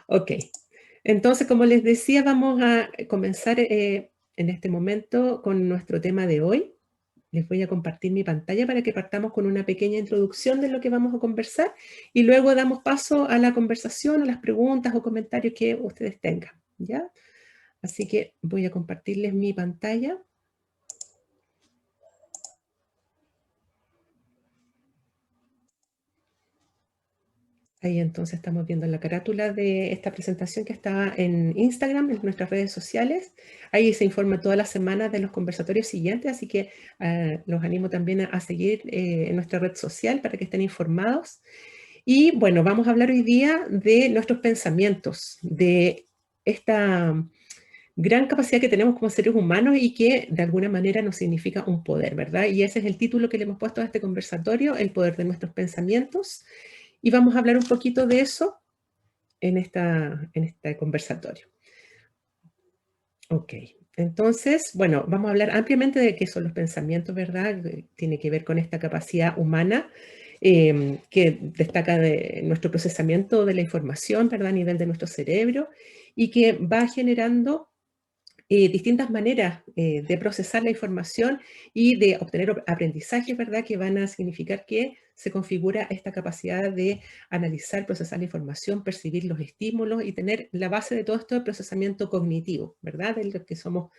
Ok, entonces como les decía, vamos a comenzar en este momento con nuestro tema de hoy. Les voy a compartir mi pantalla para que partamos con una pequeña introducción de lo que vamos a conversar y luego damos paso a la conversación, a las preguntas o comentarios que ustedes tengan, ¿ya? Así que voy a compartirles mi pantalla. Ahí entonces estamos viendo la carátula de esta presentación que está en Instagram, en nuestras redes sociales. Ahí se informa todas las semanas de los conversatorios siguientes, así que los animo también a seguir en nuestra red social para que estén informados. Y bueno, vamos a hablar hoy día de nuestros pensamientos, de esta gran capacidad que tenemos como seres humanos y que de alguna manera nos significa un poder, ¿verdad? Y ese es el título que le hemos puesto a este conversatorio, el poder de nuestros pensamientos. Y vamos a hablar un poquito de eso en este conversatorio. Ok, entonces, bueno, vamos a hablar ampliamente de qué son los pensamientos, ¿verdad? Tiene que ver con esta capacidad humana que destaca de nuestro procesamiento de la información, ¿verdad? A nivel de nuestro cerebro y que va generando distintas maneras de procesar la información y de obtener aprendizajes, ¿verdad? Que van a significar que se configura esta capacidad de analizar, procesar la información, percibir los estímulos y tener la base de todo esto de procesamiento cognitivo, ¿verdad? De lo que somos,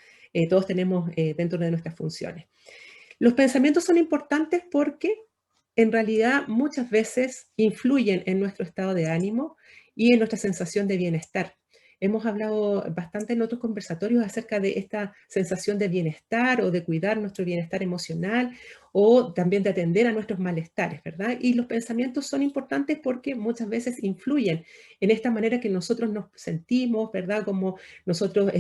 todos tenemos dentro de nuestras funciones. Los pensamientos son importantes porque en realidad muchas veces influyen en nuestro estado de ánimo y en nuestra sensación de bienestar. Hemos hablado bastante en otros conversatorios acerca de esta sensación de bienestar o de cuidar nuestro bienestar emocional o también de atender a nuestros malestares, ¿verdad? Y los pensamientos son importantes porque muchas veces influyen en esta manera que nosotros nos sentimos, ¿verdad? Como nosotros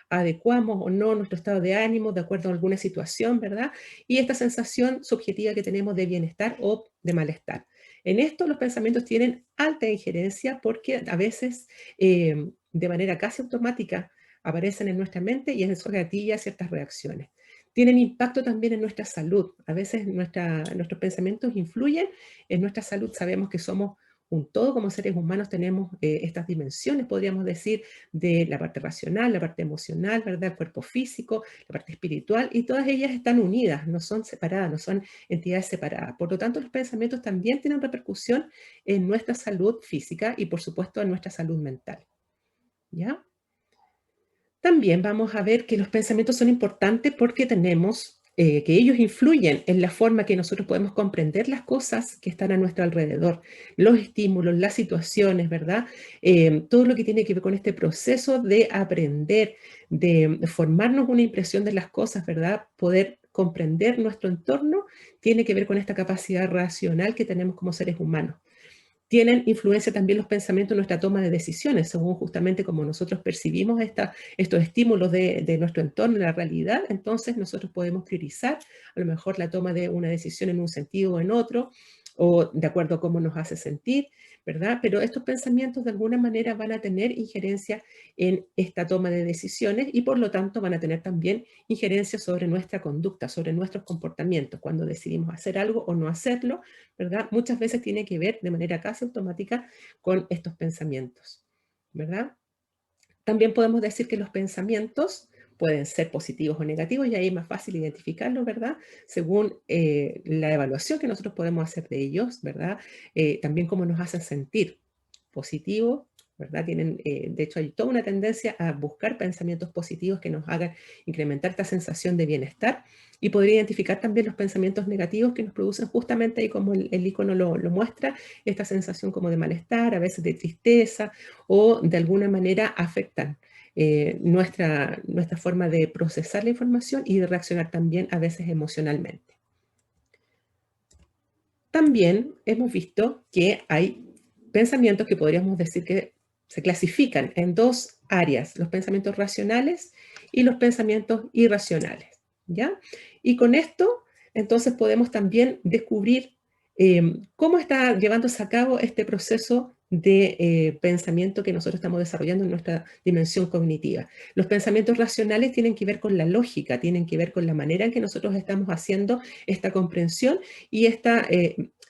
adecuamos o no nuestro estado de ánimo de acuerdo a alguna situación, ¿verdad? Y esta sensación subjetiva que tenemos de bienestar o de malestar. En esto los pensamientos tienen alta injerencia porque a veces de manera casi automática aparecen en nuestra mente y eso gatilla ciertas reacciones. Tienen impacto también en nuestra salud. A veces nuestros pensamientos influyen en nuestra salud. Sabemos que somos un todo como seres humanos, tenemos estas dimensiones, podríamos decir, de la parte racional, la parte emocional, ¿verdad? El cuerpo físico, la parte espiritual, y todas ellas están unidas, no son separadas, no son entidades separadas. Por lo tanto, los pensamientos también tienen repercusión en nuestra salud física y, por supuesto, en nuestra salud mental. ¿Ya? También vamos a ver que los pensamientos son importantes porque tenemos que ellos influyen en la forma que nosotros podemos comprender las cosas que están a nuestro alrededor, los estímulos, las situaciones, ¿verdad? Todo lo que tiene que ver con este proceso de aprender, de formarnos una impresión de las cosas, ¿verdad? Poder comprender nuestro entorno tiene que ver con esta capacidad racional que tenemos como seres humanos. Tienen influencia también los pensamientos en nuestra toma de decisiones, según justamente como nosotros percibimos estos estímulos de nuestro entorno, de la realidad, entonces nosotros podemos priorizar a lo mejor la toma de una decisión en un sentido o en otro, o de acuerdo a cómo nos hace sentir, ¿verdad? Pero estos pensamientos de alguna manera van a tener injerencia en esta toma de decisiones y por lo tanto van a tener también injerencia sobre nuestra conducta, sobre nuestros comportamientos, cuando decidimos hacer algo o no hacerlo, ¿verdad? Muchas veces tiene que ver de manera casi automática con estos pensamientos, ¿verdad? También podemos decir que los pensamientos pueden ser positivos o negativos y ahí es más fácil identificarlo, ¿verdad? Según la evaluación que nosotros podemos hacer de ellos, ¿verdad? También cómo nos hacen sentir positivo, ¿verdad? Tienen, de hecho, hay toda una tendencia a buscar pensamientos positivos que nos hagan incrementar esta sensación de bienestar y poder identificar también los pensamientos negativos que nos producen justamente ahí como el icono lo muestra, esta sensación como de malestar, a veces de tristeza o de alguna manera afectan nuestra forma de procesar la información y de reaccionar también a veces emocionalmente. También hemos visto que hay pensamientos que podríamos decir que se clasifican en dos áreas, los pensamientos racionales y los pensamientos irracionales, ¿ya? Y con esto, entonces, podemos también descubrir cómo está llevándose a cabo este proceso de pensamiento que nosotros estamos desarrollando en nuestra dimensión cognitiva. Los pensamientos racionales tienen que ver con la lógica, tienen que ver con la manera en que nosotros estamos haciendo esta comprensión y esta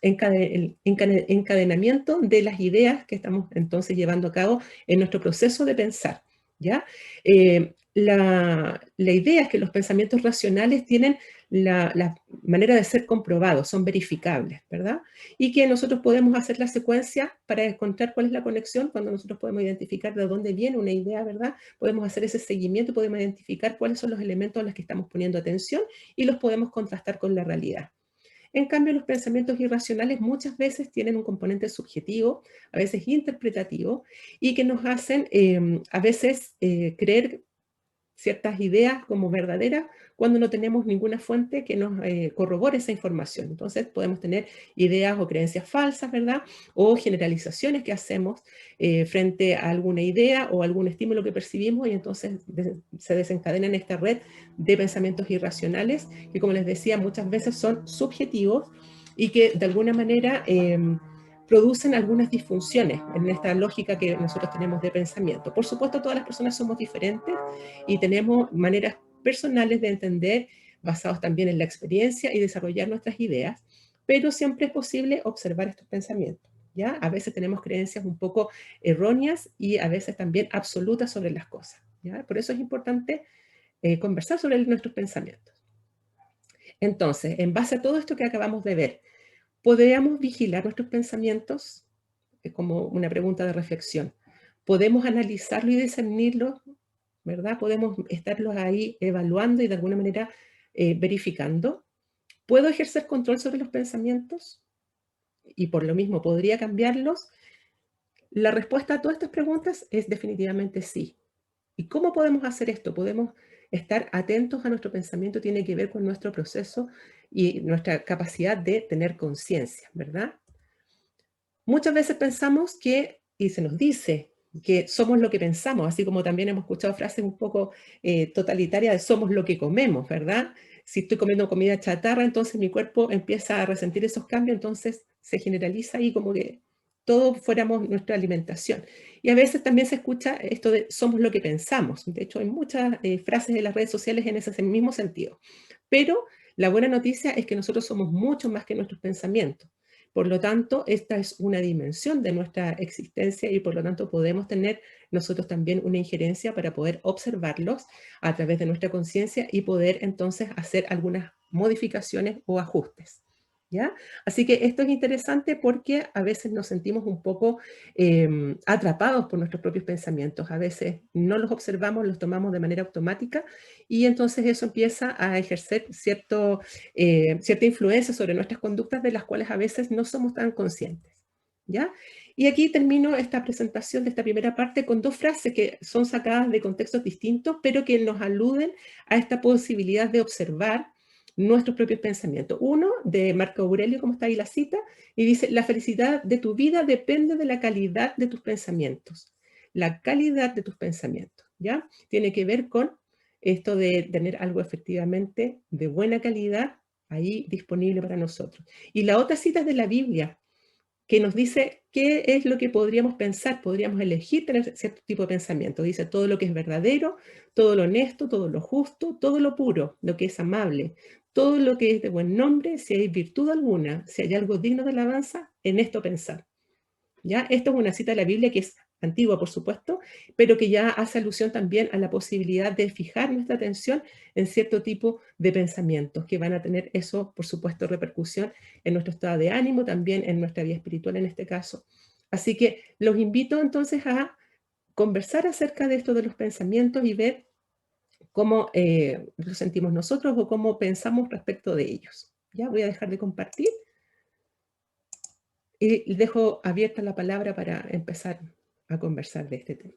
el encadenamiento de las ideas que estamos entonces llevando a cabo en nuestro proceso de pensar, ¿ya? La idea es que los pensamientos racionales tienen la manera de ser comprobados, son verificables, ¿verdad? Y que nosotros podemos hacer la secuencia para encontrar cuál es la conexión, cuando nosotros podemos identificar de dónde viene una idea, ¿verdad? Podemos hacer ese seguimiento, podemos identificar cuáles son los elementos a los que estamos poniendo atención y los podemos contrastar con la realidad. En cambio, los pensamientos irracionales muchas veces tienen un componente subjetivo, a veces interpretativo, y que nos hacen a veces creer ciertas ideas como verdaderas cuando no tenemos ninguna fuente que nos corrobore esa información. Entonces podemos tener ideas o creencias falsas, ¿verdad? O generalizaciones que hacemos frente a alguna idea o algún estímulo que percibimos y entonces se desencadena en esta red de pensamientos irracionales que, como les decía, muchas veces son subjetivos y que de alguna manera producen algunas disfunciones en esta lógica que nosotros tenemos de pensamiento. Por supuesto, todas las personas somos diferentes y tenemos maneras personales de entender, basados también en la experiencia y desarrollar nuestras ideas, pero siempre es posible observar estos pensamientos, ¿ya? A veces tenemos creencias un poco erróneas y a veces también absolutas sobre las cosas, ¿ya? Por eso es importante conversar sobre nuestros pensamientos. Entonces, en base a todo esto que acabamos de ver, ¿podríamos vigilar nuestros pensamientos? Es como una pregunta de reflexión. ¿Podemos analizarlo y discernirlo? ¿Verdad? Podemos estarlos ahí evaluando y de alguna manera verificando. ¿Puedo ejercer control sobre los pensamientos? Y por lo mismo, ¿podría cambiarlos? La respuesta a todas estas preguntas es definitivamente sí. ¿Y cómo podemos hacer esto? Podemos estar atentos a nuestro pensamiento, tiene que ver con nuestro proceso y nuestra capacidad de tener conciencia, ¿verdad? Muchas veces pensamos que, y se nos dice, que somos lo que pensamos, así como también hemos escuchado frases un poco totalitarias de somos lo que comemos, ¿verdad? Si estoy comiendo comida chatarra, entonces mi cuerpo empieza a resentir esos cambios, entonces se generaliza ahí como que todos fuéramos nuestra alimentación. Y a veces también se escucha esto de somos lo que pensamos. De hecho, hay muchas frases en las redes sociales en ese mismo sentido. Pero la buena noticia es que nosotros somos mucho más que nuestros pensamientos. Por lo tanto, esta es una dimensión de nuestra existencia y por lo tanto podemos tener nosotros también una injerencia para poder observarlos a través de nuestra conciencia y poder entonces hacer algunas modificaciones o ajustes. ¿Ya? Así que esto es interesante porque a veces nos sentimos un poco atrapados por nuestros propios pensamientos. A veces no los observamos, los tomamos de manera automática y entonces eso empieza a ejercer cierta influencia sobre nuestras conductas de las cuales a veces no somos tan conscientes. ¿Ya? Y aquí termino esta presentación de esta primera parte con dos frases que son sacadas de contextos distintos, pero que nos aluden a esta posibilidad de observar nuestros propios pensamientos. Uno, de Marco Aurelio, como está ahí la cita, y dice, la felicidad de tu vida depende de la calidad de tus pensamientos. La calidad de tus pensamientos, ¿ya? Tiene que ver con esto de tener algo efectivamente de buena calidad ahí disponible para nosotros. Y la otra cita es de la Biblia, que nos dice qué es lo que podríamos pensar, podríamos elegir tener cierto tipo de pensamiento. Dice todo lo que es verdadero, todo lo honesto, todo lo justo, todo lo puro, lo que es amable, todo lo que es de buen nombre, si hay virtud alguna, si hay algo digno de alabanza, en esto pensar. ¿Ya? Esto es una cita de la Biblia que es antigua, por supuesto, pero que ya hace alusión también a la posibilidad de fijar nuestra atención en cierto tipo de pensamientos que van a tener eso, por supuesto, repercusión en nuestro estado de ánimo, también en nuestra vida espiritual en este caso. Así que los invito entonces a conversar acerca de esto de los pensamientos y ver cómo lo sentimos nosotros o cómo pensamos respecto de ellos. Ya voy a dejar de compartir. Y dejo abierta la palabra para empezar a conversar de este tema.